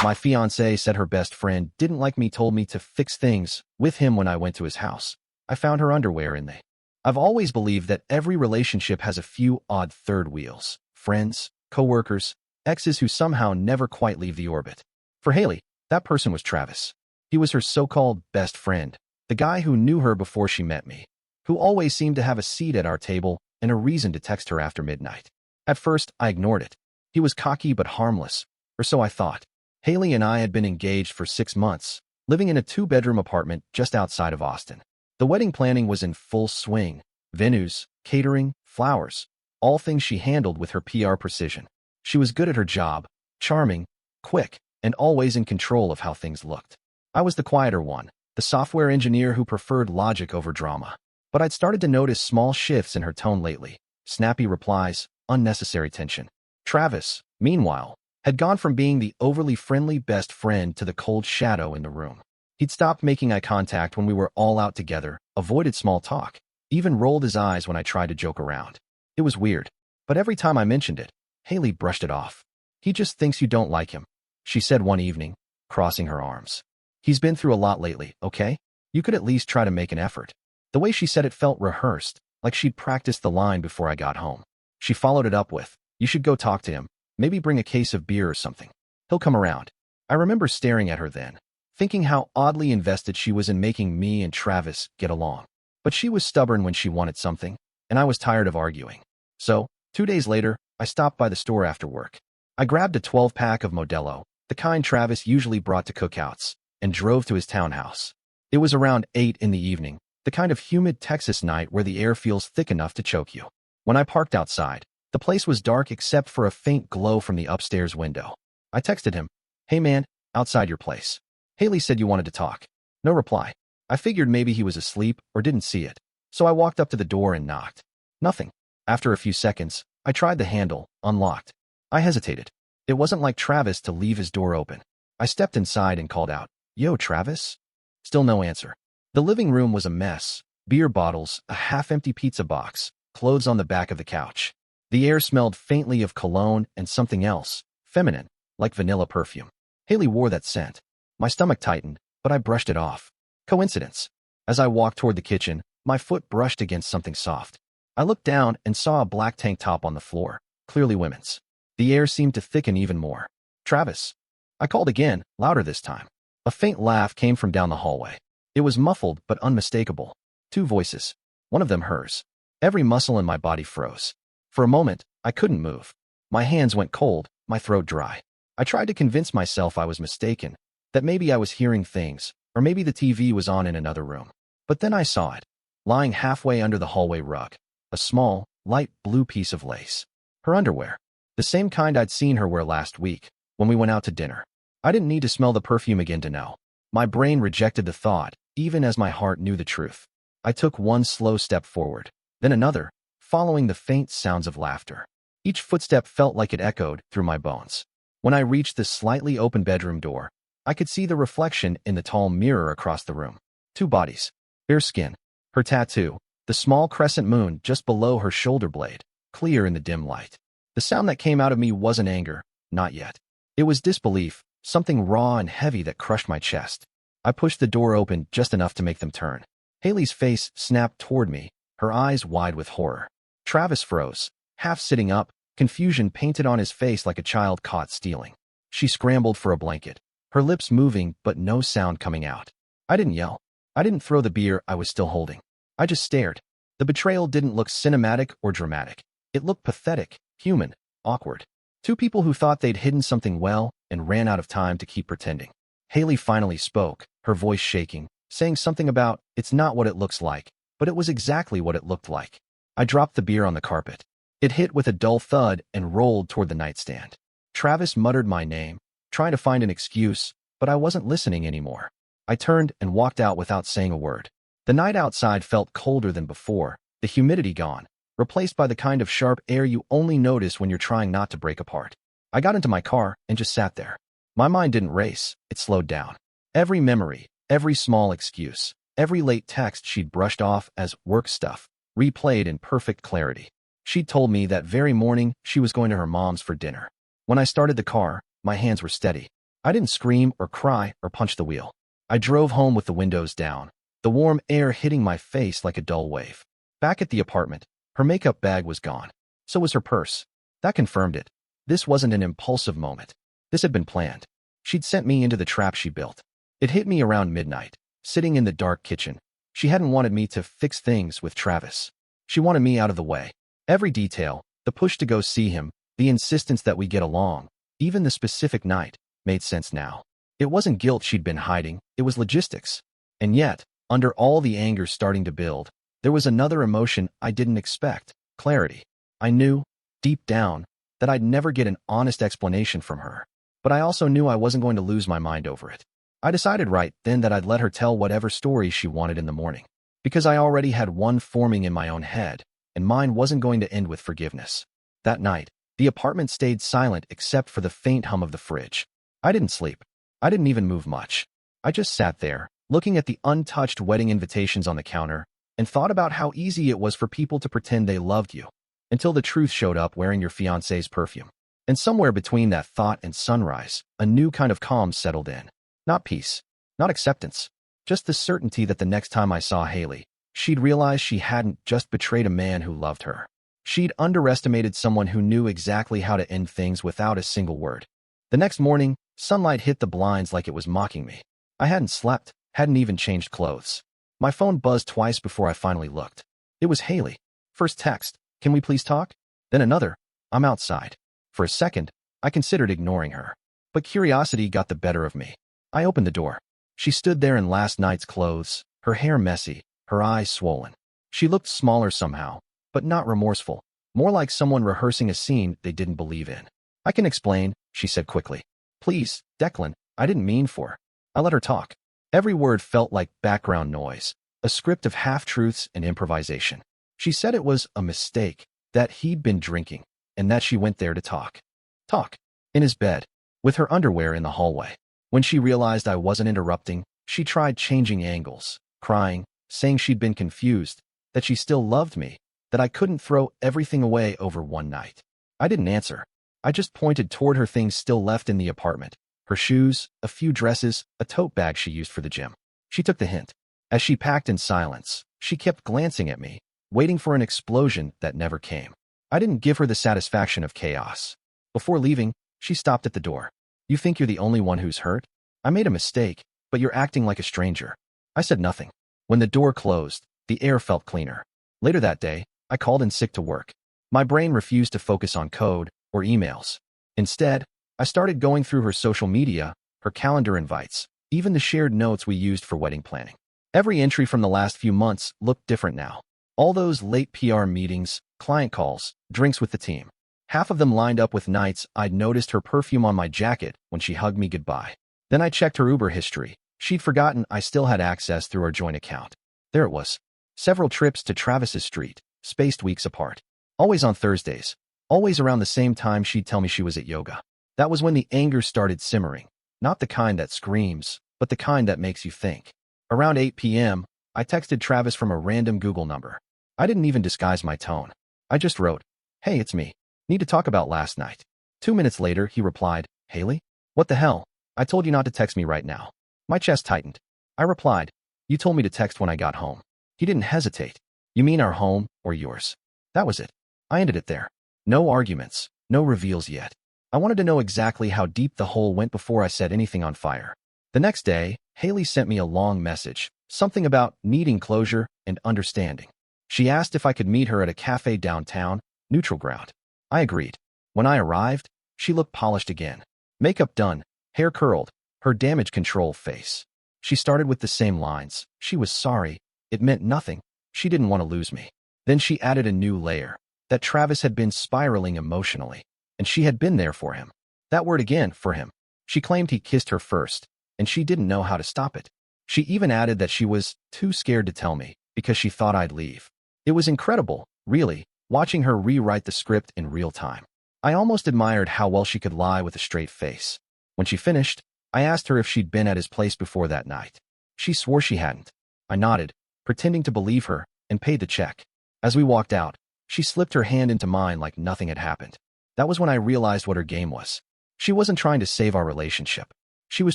My fiancée said her best friend didn't like me, told me to fix things with him when I went to his house. I found her underwear in there. I've always believed that every relationship has a few odd third wheels, friends, coworkers, exes who somehow never quite leave the orbit. For Haley, that person was Travis. He was her so-called best friend, the guy who knew her before she met me, who always seemed to have a seat at our table and a reason to text her after midnight. At first, I ignored it. He was cocky but harmless, or so I thought. Haley and I had been engaged for 6 months, living in a 2-bedroom apartment just outside of Austin. The wedding planning was in full swing. Venues, catering, flowers, all things she handled with her PR precision. She was good at her job, charming, quick, and always in control of how things looked. I was the quieter one, the software engineer who preferred logic over drama. But I'd started to notice small shifts in her tone lately. Snappy replies, unnecessary tension. Travis, meanwhile, had gone from being the overly friendly best friend to the cold shadow in the room. He'd stopped making eye contact when we were all out together, avoided small talk, even rolled his eyes when I tried to joke around. It was weird, but every time I mentioned it, Haley brushed it off. He just thinks you don't like him, she said one evening, crossing her arms. He's been through a lot lately, okay? You could at least try to make an effort. The way she said it felt rehearsed, like she'd practiced the line before I got home. She followed it up with, you should go talk to him, maybe bring a case of beer or something. He'll come around. I remember staring at her then, thinking how oddly invested she was in making me and Travis get along. But she was stubborn when she wanted something, and I was tired of arguing. So, 2 days later, I stopped by the store after work. I grabbed a 12-pack of Modelo, the kind Travis usually brought to cookouts, and drove to his townhouse. It was around 8 in the evening, the kind of humid Texas night where the air feels thick enough to choke you. When I parked outside, the place was dark except for a faint glow from the upstairs window. I texted him, hey man, outside your place. Haley said you wanted to talk. No reply. I figured maybe he was asleep or didn't see it, so I walked up to the door and knocked. Nothing. After a few seconds, I tried the handle, unlocked. I hesitated. It wasn't like Travis to leave his door open. I stepped inside and called out, yo, Travis? Still no answer. The living room was a mess. Beer bottles, a half-empty pizza box, clothes on the back of the couch. The air smelled faintly of cologne and something else, feminine, like vanilla perfume. Haley wore that scent. My stomach tightened, but I brushed it off. Coincidence. As I walked toward the kitchen, my foot brushed against something soft. I looked down and saw a black tank top on the floor, clearly women's. The air seemed to thicken even more. Travis. I called again, louder this time. A faint laugh came from down the hallway. It was muffled but unmistakable. 2 voices. One of them hers. Every muscle in my body froze. For a moment, I couldn't move. My hands went cold, my throat dry. I tried to convince myself I was mistaken, that maybe I was hearing things, or maybe the TV was on in another room. But then I saw it, lying halfway under the hallway rug, a small, light blue piece of lace. Her underwear, the same kind I'd seen her wear last week, when we went out to dinner. I didn't need to smell the perfume again to know. My brain rejected the thought, even as my heart knew the truth. I took one slow step forward, then another, following the faint sounds of laughter. Each footstep felt like it echoed through my bones. When I reached the slightly open bedroom door, I could see the reflection in the tall mirror across the room. 2 bodies, bare skin, her tattoo, the small crescent moon just below her shoulder blade, clear in the dim light. The sound that came out of me wasn't anger, not yet. It was disbelief, something raw and heavy that crushed my chest. I pushed the door open just enough to make them turn. Haley's face snapped toward me, her eyes wide with horror. Travis froze, half sitting up, confusion painted on his face like a child caught stealing. She scrambled for a blanket, her lips moving but no sound coming out. I didn't yell. I didn't throw the beer I was still holding. I just stared. The betrayal didn't look cinematic or dramatic. It looked pathetic, human, awkward. 2 people who thought they'd hidden something well and ran out of time to keep pretending. Haley finally spoke, her voice shaking, saying something about, it's not what it looks like, but it was exactly what it looked like. I dropped the beer on the carpet. It hit with a dull thud and rolled toward the nightstand. Travis muttered my name, trying to find an excuse, but I wasn't listening anymore. I turned and walked out without saying a word. The night outside felt colder than before, the humidity gone, replaced by the kind of sharp air you only notice when you're trying not to break apart. I got into my car and just sat there. My mind didn't race, it slowed down. Every memory, every small excuse, every late text she'd brushed off as work stuff, replayed in perfect clarity. She'd told me that very morning she was going to her mom's for dinner. When I started the car, my hands were steady. I didn't scream or cry or punch the wheel. I drove home with the windows down, the warm air hitting my face like a dull wave. Back at the apartment, her makeup bag was gone. So was her purse. That confirmed it. This wasn't an impulsive moment. This had been planned. She'd sent me into the trap she built. It hit me around midnight, sitting in the dark kitchen. She hadn't wanted me to fix things with Travis. She wanted me out of the way. Every detail, the push to go see him, the insistence that we get along, even the specific night, made sense now. It wasn't guilt she'd been hiding, it was logistics. And yet, under all the anger starting to build, there was another emotion I didn't expect: clarity. I knew, deep down, that I'd never get an honest explanation from her. But I also knew I wasn't going to lose my mind over it. I decided right then that I'd let her tell whatever story she wanted in the morning, because I already had one forming in my own head, and mine wasn't going to end with forgiveness. That night, the apartment stayed silent except for the faint hum of the fridge. I didn't sleep. I didn't even move much. I just sat there, looking at the untouched wedding invitations on the counter, and thought about how easy it was for people to pretend they loved you, until the truth showed up wearing your fiancé's perfume. And somewhere between that thought and sunrise, a new kind of calm settled in. Not peace, not acceptance, just the certainty that the next time I saw Haley, she'd realize she hadn't just betrayed a man who loved her. She'd underestimated someone who knew exactly how to end things without a single word. The next morning, sunlight hit the blinds like it was mocking me. I hadn't slept, hadn't even changed clothes. My phone buzzed twice before I finally looked. It was Haley. First text, "Can we please talk?" Then another, "I'm outside." For a second, I considered ignoring her. But curiosity got the better of me. I opened the door. She stood there in last night's clothes, her hair messy, her eyes swollen. She looked smaller somehow, but not remorseful, more like someone rehearsing a scene they didn't believe in. "I can explain," she said quickly. "Please, Declan, I didn't mean for." I let her talk. Every word felt like background noise, a script of half-truths and improvisation. She said it was a mistake, that he'd been drinking, and that she went there to talk. Talk. In his bed, with her underwear in the hallway. When she realized I wasn't interrupting, she tried changing angles, crying, saying she'd been confused, that she still loved me, that I couldn't throw everything away over one night. I didn't answer. I just pointed toward her things still left in the apartment. Her shoes, a few dresses, a tote bag she used for the gym. She took the hint. As she packed in silence, she kept glancing at me, waiting for an explosion that never came. I didn't give her the satisfaction of chaos. Before leaving, she stopped at the door. "You think you're the only one who's hurt? I made a mistake, but you're acting like a stranger." I said nothing. When the door closed, the air felt cleaner. Later that day, I called in sick to work. My brain refused to focus on code or emails. Instead, I started going through her social media, her calendar invites, even the shared notes we used for wedding planning. Every entry from the last few months looked different now. All those late PR meetings, client calls, drinks with the team. Half of them lined up with nights I'd noticed her perfume on my jacket when she hugged me goodbye. Then I checked her Uber history. She'd forgotten I still had access through our joint account. There it was. Several trips to Travis's street, spaced weeks apart. Always on Thursdays. Always around the same time she'd tell me she was at yoga. That was when the anger started simmering. Not the kind that screams, but the kind that makes you think. Around 8 p.m., I texted Travis from a random Google number. I didn't even disguise my tone. I just wrote, "Hey, it's me. Need to talk about last night." 2 minutes later, he replied, "Haley? What the hell? I told you not to text me right now." My chest tightened. I replied, "You told me to text when I got home." He didn't hesitate. "You mean our home or yours?" That was it. I ended it there. No arguments, no reveals yet. I wanted to know exactly how deep the hole went before I set anything on fire. The next day, Haley sent me a long message, something about needing closure and understanding. She asked if I could meet her at a cafe downtown, neutral ground. I agreed. When I arrived, she looked polished again. Makeup done, hair curled, her damage control face. She started with the same lines. She was sorry. It meant nothing. She didn't want to lose me. Then she added a new layer, that Travis had been spiraling emotionally, and she had been there for him. That word again, for him. She claimed he kissed her first, and she didn't know how to stop it. She even added that she was too scared to tell me, because she thought I'd leave. It was incredible, really, watching her rewrite the script in real time. I almost admired how well she could lie with a straight face. When she finished, I asked her if she'd been at his place before that night. She swore she hadn't. I nodded, pretending to believe her, and paid the check. As we walked out, she slipped her hand into mine like nothing had happened. That was when I realized what her game was. She wasn't trying to save our relationship. She was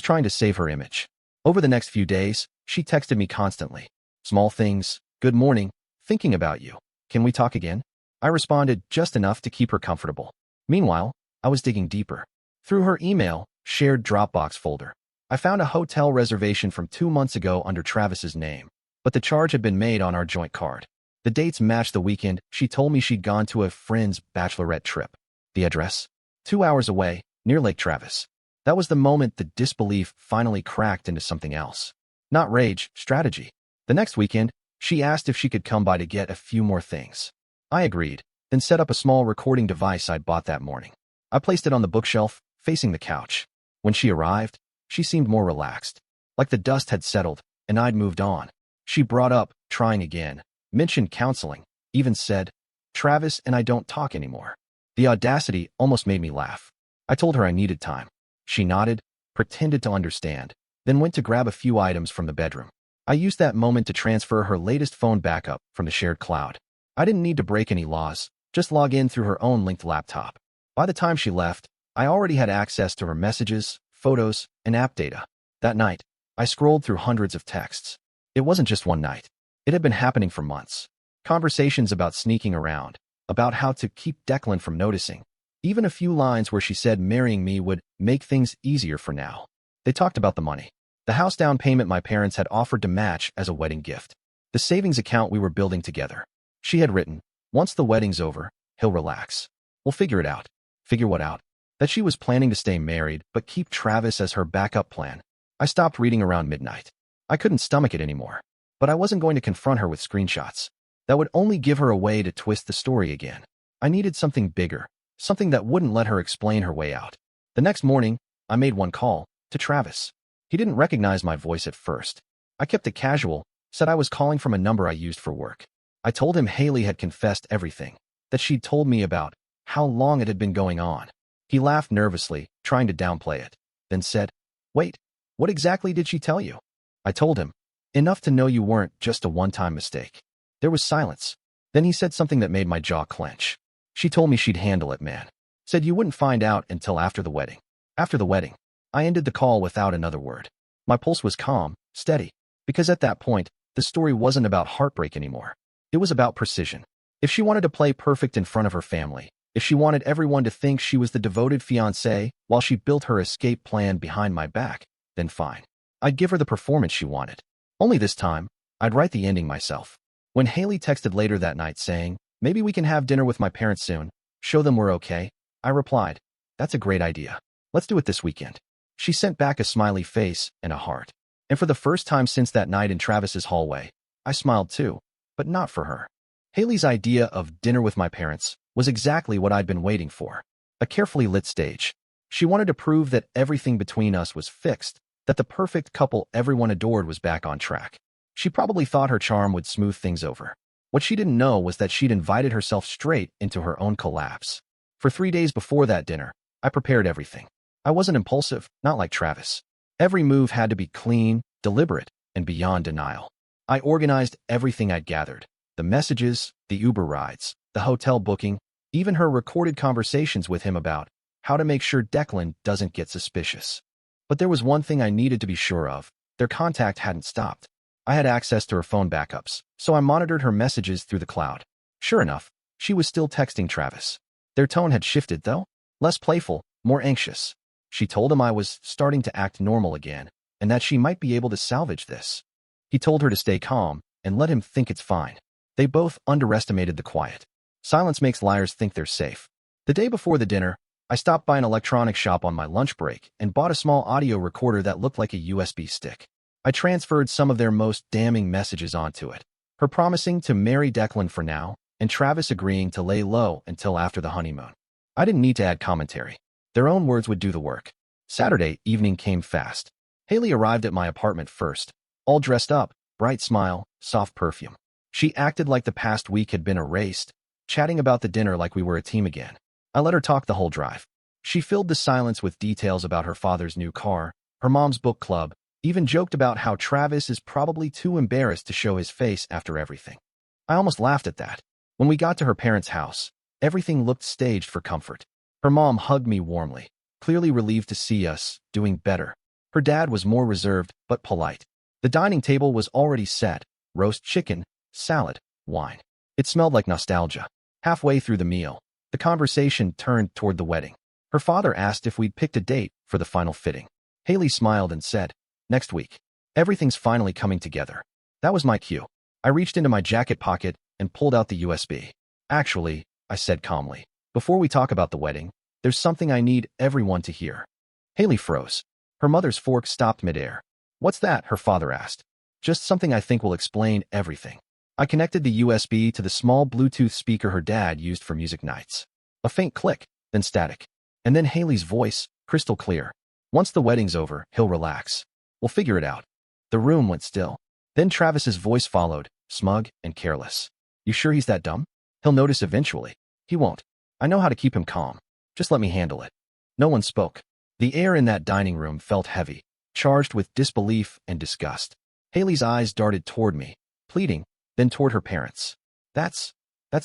trying to save her image. Over the next few days, she texted me constantly. Small things, good morning, thinking about you. Can we talk again? I responded just enough to keep her comfortable. Meanwhile, I was digging deeper. Through her email, shared Dropbox folder, I found a hotel reservation from 2 months ago under Travis's name, but the charge had been made on our joint card. The dates matched the weekend she told me she'd gone to a friend's bachelorette trip. The address? 2 hours away, near Lake Travis. That was the moment the disbelief finally cracked into something else. Not rage, strategy. The next weekend, she asked if she could come by to get a few more things. I agreed, then set up a small recording device I'd bought that morning. I placed it on the bookshelf, facing the couch. When she arrived, she seemed more relaxed, like the dust had settled, and I'd moved on. She brought up trying again, mentioned counseling, even said, "Travis and I don't talk anymore." The audacity almost made me laugh. I told her I needed time. She nodded, pretended to understand, then went to grab a few items from the bedroom. I used that moment to transfer her latest phone backup from the shared cloud. I didn't need to break any laws, just log in through her own linked laptop. By the time she left, I already had access to her messages, photos, and app data. That night, I scrolled through hundreds of texts. It wasn't just one night. It had been happening for months. Conversations about sneaking around, about how to keep Declan from noticing. Even a few lines where she said marrying me would make things easier for now. They talked about the money. The house down payment my parents had offered to match as a wedding gift. The savings account we were building together. She had written, "Once the wedding's over, he'll relax. We'll figure it out." Figure what out? That she was planning to stay married, but keep Travis as her backup plan. I stopped reading around midnight. I couldn't stomach it anymore. But I wasn't going to confront her with screenshots. That would only give her a way to twist the story again. I needed something bigger, something that wouldn't let her explain her way out. The next morning, I made one call, to Travis. He didn't recognize my voice at first. I kept it casual, said I was calling from a number I used for work. I told him Haley had confessed everything, that she'd told me about how long it had been going on. He laughed nervously, trying to downplay it, then said, "Wait, what exactly did she tell you?" I told him, "Enough to know you weren't just a one-time mistake." There was silence. Then he said something that made my jaw clench. "She told me she'd handle it, man. Said you wouldn't find out until after the wedding." After the wedding. I ended the call without another word. My pulse was calm, steady, because at that point, the story wasn't about heartbreak anymore. It was about precision. If she wanted to play perfect in front of her family, if she wanted everyone to think she was the devoted fiancée while she built her escape plan behind my back, then fine. I'd give her the performance she wanted. Only this time, I'd write the ending myself. When Haley texted later that night saying, "Maybe we can have dinner with my parents soon, show them we're okay," I replied, "That's a great idea. Let's do it this weekend." She sent back a smiley face and a heart. And for the first time since that night in Travis's hallway, I smiled too, but not for her. Haley's idea of dinner with my parents was exactly what I'd been waiting for. A carefully lit stage. She wanted to prove that everything between us was fixed, that the perfect couple everyone adored was back on track. She probably thought her charm would smooth things over. What she didn't know was that she'd invited herself straight into her own collapse. For 3 days before that dinner, I prepared everything. I wasn't impulsive, not like Travis. Every move had to be clean, deliberate, and beyond denial. I organized everything I'd gathered. The messages, the Uber rides, the hotel booking, even her recorded conversations with him about how to make sure Declan doesn't get suspicious. But there was one thing I needed to be sure of. Their contact hadn't stopped. I had access to her phone backups, so I monitored her messages through the cloud. Sure enough, she was still texting Travis. Their tone had shifted, though. Less playful, more anxious. She told him I was starting to act normal again, and that she might be able to salvage this. He told her to stay calm and let him think it's fine. They both underestimated the quiet. Silence makes liars think they're safe. The day before the dinner, I stopped by an electronics shop on my lunch break and bought a small audio recorder that looked like a USB stick. I transferred some of their most damning messages onto it. Her promising to marry Declan for now, and Travis agreeing to lay low until after the honeymoon. I didn't need to add commentary. Their own words would do the work. Saturday evening came fast. Haley arrived at my apartment first, all dressed up, bright smile, soft perfume. She acted like the past week had been erased, chatting about the dinner like we were a team again. I let her talk the whole drive. She filled the silence with details about her father's new car, her mom's book club, even joked about how Travis is probably too embarrassed to show his face after everything. I almost laughed at that. When we got to her parents' house, everything looked staged for comfort. Her mom hugged me warmly, clearly relieved to see us doing better. Her dad was more reserved but polite. The dining table was already set: roast chicken, salad, wine. It smelled like nostalgia. Halfway through the meal, the conversation turned toward the wedding. Her father asked if we'd picked a date for the final fitting. Haley smiled and said, "Next week. Everything's finally coming together." That was my cue. I reached into my jacket pocket and pulled out the USB. "Actually," I said calmly, "before we talk about the wedding, there's something I need everyone to hear." Haley froze. Her mother's fork stopped midair. "What's that?" her father asked. "Just something I think will explain everything." I connected the USB to the small Bluetooth speaker her dad used for music nights. A faint click, then static. And then Haley's voice, crystal clear. "Once the wedding's over, he'll relax. We'll figure it out." The room went still. Then Travis's voice followed, smug and careless. "You sure he's that dumb? He'll notice eventually." "He won't. I know how to keep him calm. Just let me handle it." No one spoke. The air in that dining room felt heavy, charged with disbelief and disgust. Haley's eyes darted toward me, pleading, then toward her parents. That's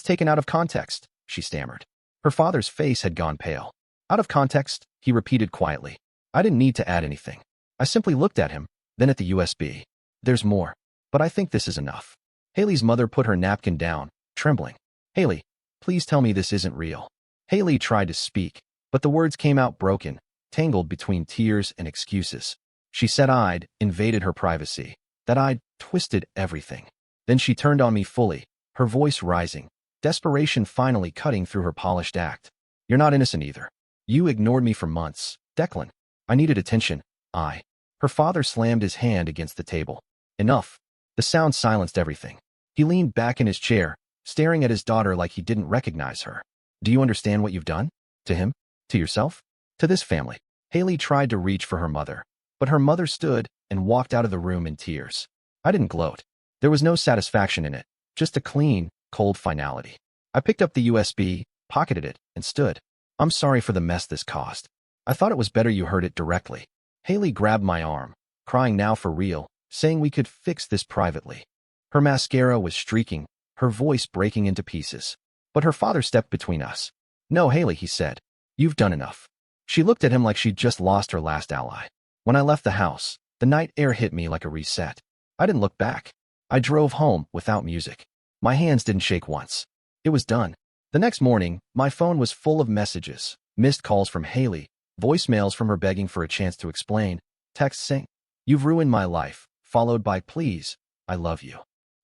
taken out of context," she stammered. Her father's face had gone pale. "Out of context," he repeated quietly. I didn't need to add anything. I simply looked at him, then at the USB. "There's more, but I think this is enough." Haley's mother put her napkin down, trembling. "Haley, please tell me this isn't real." Haley tried to speak, but the words came out broken, tangled between tears and excuses. She said I'd invaded her privacy, that I'd twisted everything. Then she turned on me fully, her voice rising, desperation finally cutting through her polished act. "You're not innocent either. You ignored me for months, Declan. I needed attention. Her father slammed his hand against the table. "Enough." The sound silenced everything. He leaned back in his chair, staring at his daughter like he didn't recognize her. "Do you understand what you've done? To him? To yourself? To this family?" Haley tried to reach for her mother, but her mother stood and walked out of the room in tears. I didn't gloat. There was no satisfaction in it, just a clean, cold finality. I picked up the USB, pocketed it, and stood. "I'm sorry for the mess this caused. I thought it was better you heard it directly." Haley grabbed my arm, crying now for real, saying we could fix this privately. Her mascara was streaking, her voice breaking into pieces. But her father stepped between us. "No, Haley," he said. "You've done enough." She looked at him like she'd just lost her last ally. When I left the house, the night air hit me like a reset. I didn't look back. I drove home without music. My hands didn't shake once. It was done. The next morning, my phone was full of messages, missed calls from Haley, voicemails from her begging for a chance to explain, texts saying, "You've ruined my life," followed by, "Please, I love you."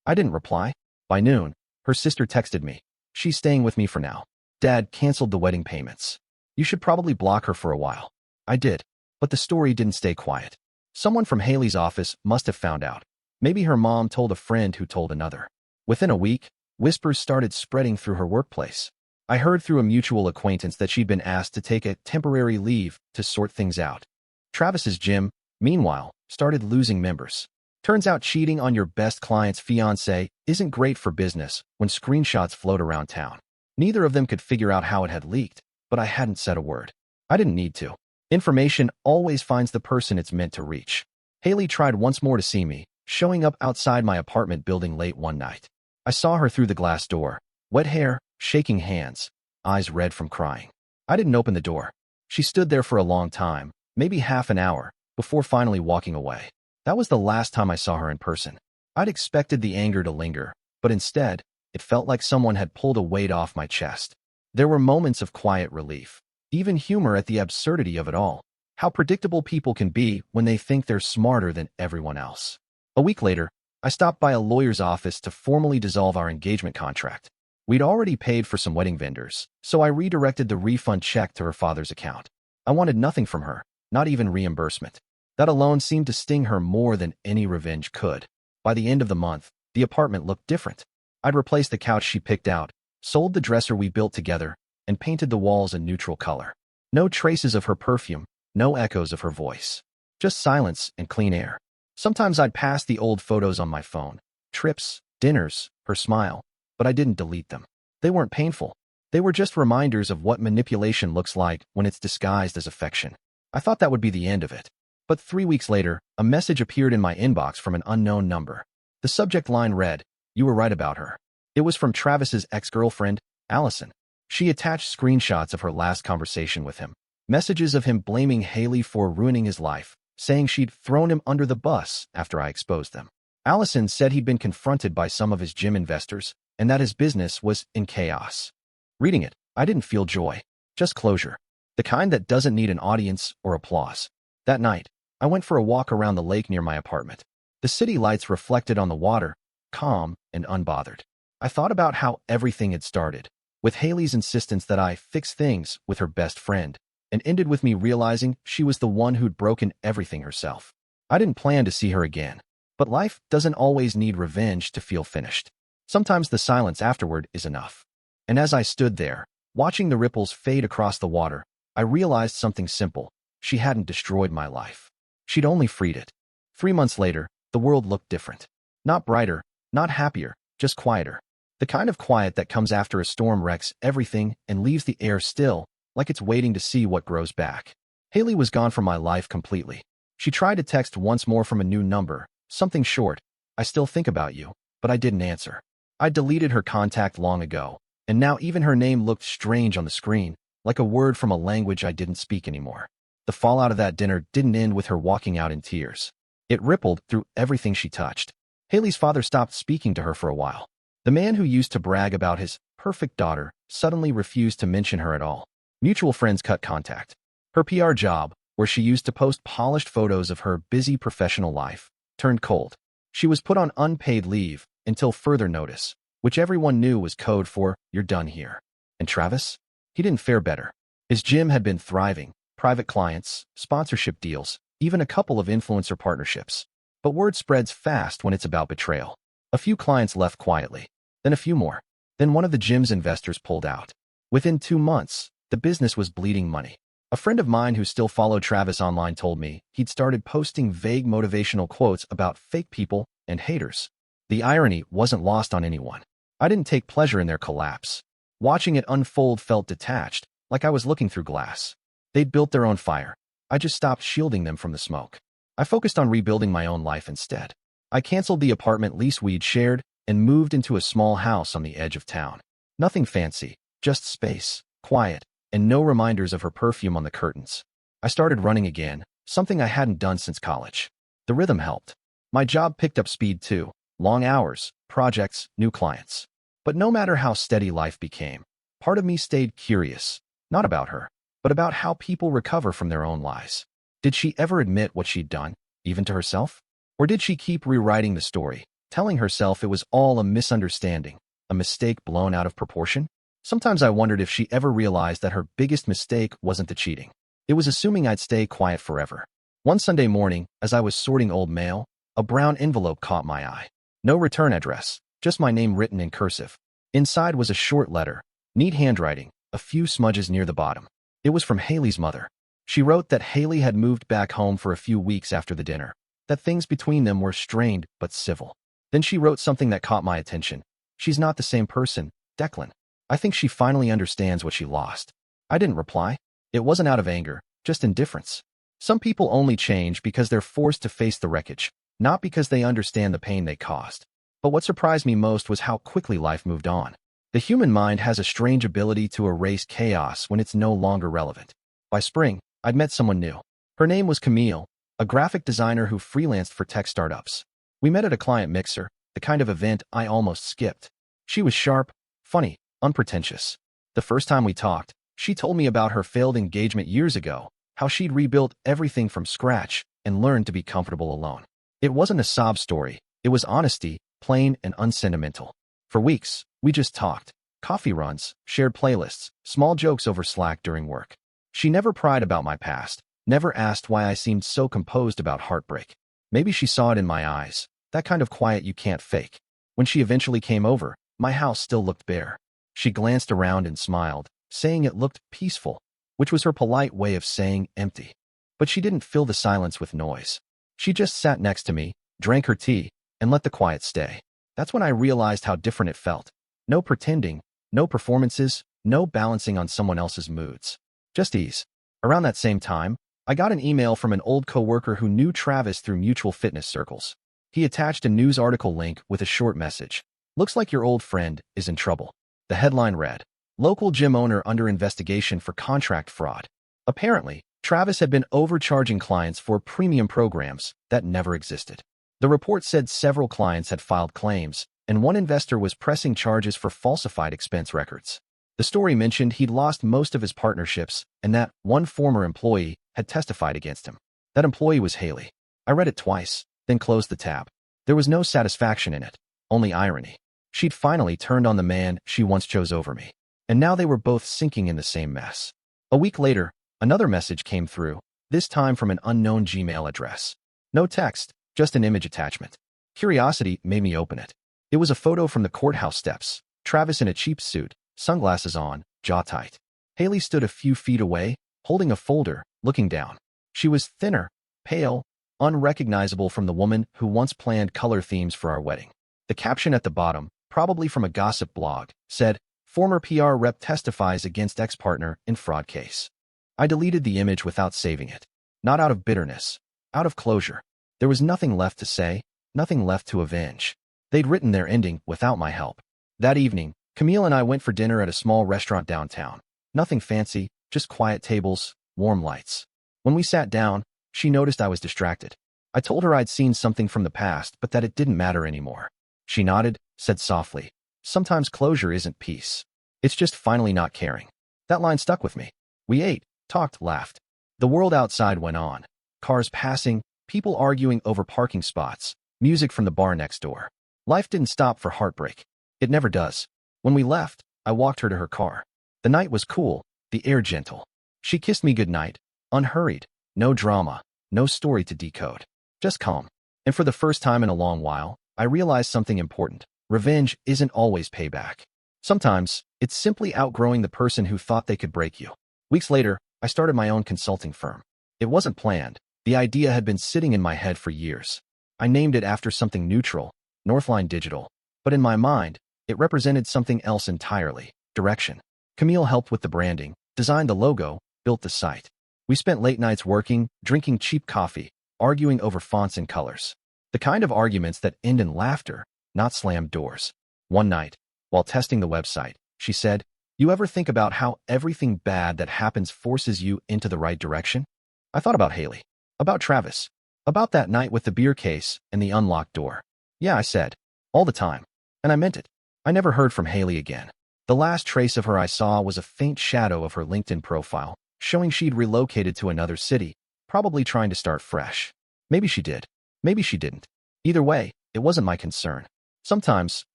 I didn't reply. By noon, her sister texted me. "She's staying with me for now. Dad canceled the wedding payments. You should probably block her for a while." I did, but the story didn't stay quiet. Someone from Haley's office must have found out. Maybe her mom told a friend who told another. Within a week, whispers started spreading through her workplace. I heard through a mutual acquaintance that she'd been asked to take a temporary leave to sort things out. Travis's gym, meanwhile, started losing members. Turns out cheating on your best client's fiancé isn't great for business when screenshots float around town. Neither of them could figure out how it had leaked, but I hadn't said a word. I didn't need to. Information always finds the person it's meant to reach. Haley tried once more to see me, showing up outside my apartment building late one night. I saw her through the glass door, wet hair, shaking hands, eyes red from crying. I didn't open the door. She stood there for a long time, maybe half an hour, before finally walking away. That was the last time I saw her in person. I'd expected the anger to linger, but instead, it felt like someone had pulled a weight off my chest. There were moments of quiet relief, even humor at the absurdity of it all. How predictable people can be when they think they're smarter than everyone else. A week later, I stopped by a lawyer's office to formally dissolve our engagement contract. We'd already paid for some wedding vendors, so I redirected the refund check to her father's account. I wanted nothing from her, not even reimbursement. That alone seemed to sting her more than any revenge could. By the end of the month, the apartment looked different. I'd replaced the couch she picked out, sold the dresser we built together, and painted the walls a neutral color. No traces of her perfume, no echoes of her voice. Just silence and clean air. Sometimes I'd pass the old photos on my phone. Trips, dinners, her smile. But I didn't delete them. They weren't painful. They were just reminders of what manipulation looks like when it's disguised as affection. I thought that would be the end of it. But 3 weeks later, a message appeared in my inbox from an unknown number. The subject line read, "You were right about her." It was from Travis's ex-girlfriend, Allison. She attached screenshots of her last conversation with him. Messages of him blaming Haley for ruining his life, saying she'd thrown him under the bus after I exposed them. Allison said he'd been confronted by some of his gym investors and that his business was in chaos. Reading it, I didn't feel joy, just closure, the kind that doesn't need an audience or applause. That night, I went for a walk around the lake near my apartment. The city lights reflected on the water, calm and unbothered. I thought about how everything had started, with Haley's insistence that I fix things with her best friend, and ended with me realizing she was the one who'd broken everything herself. I didn't plan to see her again, but life doesn't always need revenge to feel finished. Sometimes the silence afterward is enough. And as I stood there, watching the ripples fade across the water, I realized something simple. She hadn't destroyed my life. She'd only freed it. 3 months later, the world looked different. Not brighter, not happier, just quieter. The kind of quiet that comes after a storm wrecks everything and leaves the air still, like it's waiting to see what grows back. Haley was gone from my life completely. She tried to text once more from a new number, something short. I still think about you, but I didn't answer. I deleted her contact long ago, and now even her name looked strange on the screen, like a word from a language I didn't speak anymore. The fallout of that dinner didn't end with her walking out in tears. It rippled through everything she touched. Haley's father stopped speaking to her for a while. The man who used to brag about his perfect daughter suddenly refused to mention her at all. Mutual friends cut contact. Her PR job, where she used to post polished photos of her busy professional life, turned cold. She was put on unpaid leave until further notice, which everyone knew was code for, "You're done here." And Travis? He didn't fare better. His gym had been thriving, private clients, sponsorship deals, even a couple of influencer partnerships. But word spreads fast when it's about betrayal. A few clients left quietly, then a few more. Then one of the gym's investors pulled out. Within 2 months, the business was bleeding money. A friend of mine who still followed Travis online told me he'd started posting vague motivational quotes about fake people and haters. The irony wasn't lost on anyone. I didn't take pleasure in their collapse. Watching it unfold felt detached, like I was looking through glass. They'd built their own fire. I just stopped shielding them from the smoke. I focused on rebuilding my own life instead. I canceled the apartment lease we'd shared and moved into a small house on the edge of town. Nothing fancy, just space, quiet, and no reminders of her perfume on the curtains. I started running again, something I hadn't done since college. The rhythm helped. My job picked up speed too. Long hours, projects, new clients. But no matter how steady life became, part of me stayed curious, not about her, but about how people recover from their own lies. Did she ever admit what she'd done, even to herself? Or did she keep rewriting the story, telling herself it was all a misunderstanding, a mistake blown out of proportion? Sometimes I wondered if she ever realized that her biggest mistake wasn't the cheating. It was assuming I'd stay quiet forever. One Sunday morning, as I was sorting old mail, a brown envelope caught my eye. No return address, just my name written in cursive. Inside was a short letter, neat handwriting, a few smudges near the bottom. It was from Haley's mother. She wrote that Haley had moved back home for a few weeks after the dinner, that things between them were strained but civil. Then she wrote something that caught my attention. "She's not the same person, Declan. I think she finally understands what she lost." I didn't reply. It wasn't out of anger, just indifference. Some people only change because they're forced to face the wreckage, not because they understand the pain they caused. But what surprised me most was how quickly life moved on. The human mind has a strange ability to erase chaos when it's no longer relevant. By spring, I'd met someone new. Her name was Camille, a graphic designer who freelanced for tech startups. We met at a client mixer, the kind of event I almost skipped. She was sharp, funny, unpretentious. The first time we talked, she told me about her failed engagement years ago, how she'd rebuilt everything from scratch and learned to be comfortable alone. It wasn't a sob story. It was honesty, plain and unsentimental. For weeks, we just talked. Coffee runs, shared playlists, small jokes over Slack during work. She never pried about my past, never asked why I seemed so composed about heartbreak. Maybe she saw it in my eyes, that kind of quiet you can't fake. When she eventually came over, my house still looked bare. She glanced around and smiled, saying it looked peaceful, which was her polite way of saying empty. But she didn't fill the silence with noise. She just sat next to me, drank her tea, and let the quiet stay. That's when I realized how different it felt. No pretending, no performances, no balancing on someone else's moods. Just ease. Around that same time, I got an email from an old coworker who knew Travis through mutual fitness circles. He attached a news article link with a short message. "Looks like your old friend is in trouble." The headline read, "Local gym owner under investigation for contract fraud." Apparently, Travis had been overcharging clients for premium programs that never existed. The report said several clients had filed claims, and one investor was pressing charges for falsified expense records. The story mentioned he'd lost most of his partnerships and that one former employee had testified against him. That employee was Haley. I read it twice, then closed the tab. There was no satisfaction in it, only irony. She'd finally turned on the man she once chose over me, and now they were both sinking in the same mess. A week later, another message came through, this time from an unknown Gmail address. No text, just an image attachment. Curiosity made me open it. It was a photo from the courthouse steps, Travis in a cheap suit, sunglasses on, jaw tight. Haley stood a few feet away, holding a folder, looking down. She was thinner, pale, unrecognizable from the woman who once planned color themes for our wedding. The caption at the bottom, probably from a gossip blog, said, "Former PR rep testifies against ex-partner in fraud case." I deleted the image without saving it. Not out of bitterness, out of closure. There was nothing left to say, nothing left to avenge. They'd written their ending without my help. That evening, Camille and I went for dinner at a small restaurant downtown. Nothing fancy, just quiet tables, warm lights. When we sat down, she noticed I was distracted. I told her I'd seen something from the past, but that it didn't matter anymore. She nodded, said softly, "Sometimes closure isn't peace. It's just finally not caring." That line stuck with me. We ate, talked, laughed. The world outside went on. Cars passing, people arguing over parking spots, music from the bar next door. Life didn't stop for heartbreak. It never does. When we left, I walked her to her car. The night was cool, the air gentle. She kissed me goodnight, unhurried, no drama, no story to decode. Just calm. And for the first time in a long while, I realized something important. Revenge isn't always payback. Sometimes, it's simply outgrowing the person who thought they could break you. Weeks later, I started my own consulting firm. It wasn't planned. The idea had been sitting in my head for years. I named it after something neutral, Northline Digital. But in my mind, it represented something else entirely, direction. Camille helped with the branding, designed the logo, built the site. We spent late nights working, drinking cheap coffee, arguing over fonts and colors. The kind of arguments that end in laughter, not slammed doors. One night, while testing the website, she said, "You ever think about how everything bad that happens forces you into the right direction?" I thought about Haley, about Travis, about that night with the beer case and the unlocked door. "Yeah," I said, "all the time." And I meant it. I never heard from Haley again. The last trace of her I saw was a faint shadow of her LinkedIn profile, showing she'd relocated to another city, probably trying to start fresh. Maybe she did. Maybe she didn't. Either way, it wasn't my concern. Sometimes,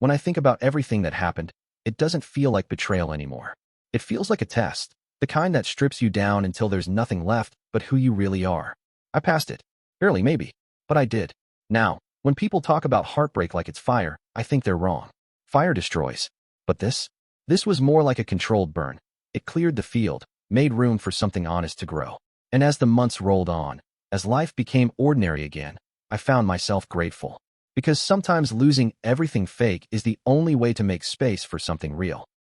when I think about everything that happened, it doesn't feel like betrayal anymore. It feels like a test, the kind that strips you down until there's nothing left but who you really are. I passed it. Barely, maybe. But I did. Now, when people talk about heartbreak like it's fire, I think they're wrong. Fire destroys. But this was more like a controlled burn. It cleared the field, made room for something honest to grow. And as the months rolled on, as life became ordinary again, I found myself grateful. Because sometimes losing everything fake is the only way to make space for something real.